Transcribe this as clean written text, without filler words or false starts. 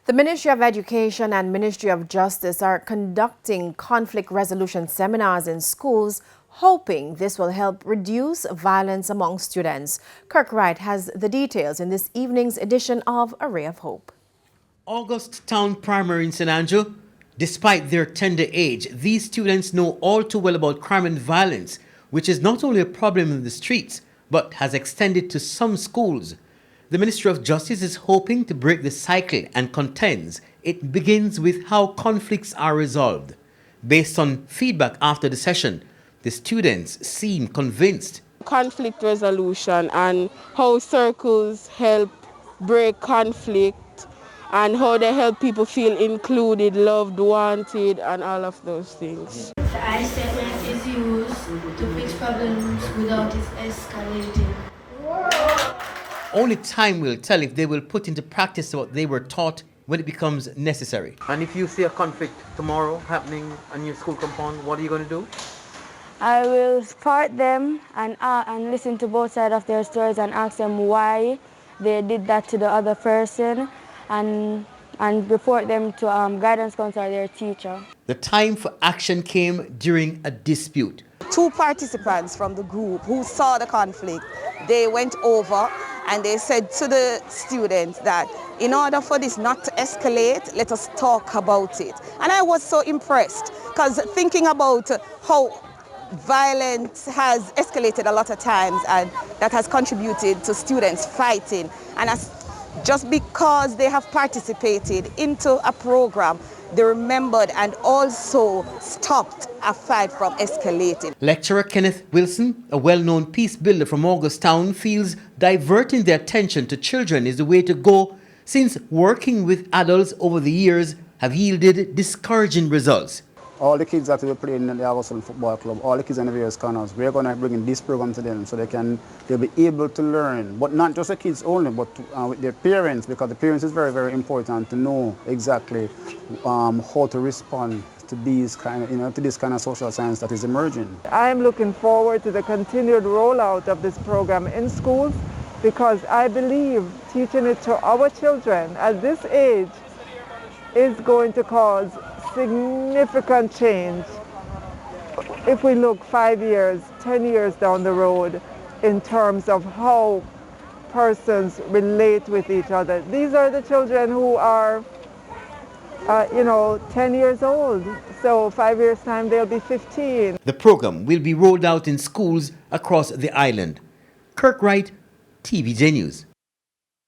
The Ministry of Education and Ministry of Justice are conducting conflict resolution seminars in schools, hoping this will help reduce violence among students. Kirk Wright has the details in this evening's edition of A Ray of Hope. August Town Primary in St. Andrew. Despite their tender age, these students know all too well about crime and violence, which is not only a problem in the streets, but has extended to some schools. The Ministry of Justice is hoping to break the cycle and contends it begins with how conflicts are resolved. Based on feedback after the session, the students seem convinced. Conflict resolution and how circles help break conflict and how they help people feel included, loved, wanted, and all of those things. The I statement is used to fix problems without it escalating. Only time will tell if they will put into practice what they were taught when it becomes necessary. And if you see a conflict tomorrow happening on your school compound, what are you going to do? I will support them and listen to both sides of their stories and ask them why they did that to the other person and report them to guidance counselor or their teacher. The time for action came during a dispute. Two participants from the group who saw the conflict, they went over and they said to the students that in order for this not to escalate, let us talk about it. And I was so impressed because thinking about how violence has escalated a lot of times and that has contributed to students fighting. And just because they have participated into a program, they remembered and also stopped a fight from escalating. Lecturer Kenneth Wilson, a well-known peace builder from August Town, feels diverting their attention to children is the way to go since working with adults over the years have yielded discouraging results. All the kids that we play in the August Football Club, all the kids in the various corners, we're going to bring in this program to them so they'll be able to learn, but not just the kids only, but with their parents, because the parents is very, very important to know exactly how to respond to these to this kind of social science that is emerging. I'm looking forward to the continued rollout of this program in schools because I believe teaching it to our children at this age is going to cause significant change if we look 5 years, 10 years down the road in terms of how persons relate with each other. These are the children who are 10 years old, so 5 years' time they'll be 15. The program will be rolled out in schools across the island. Kirk Wright, TVJ News.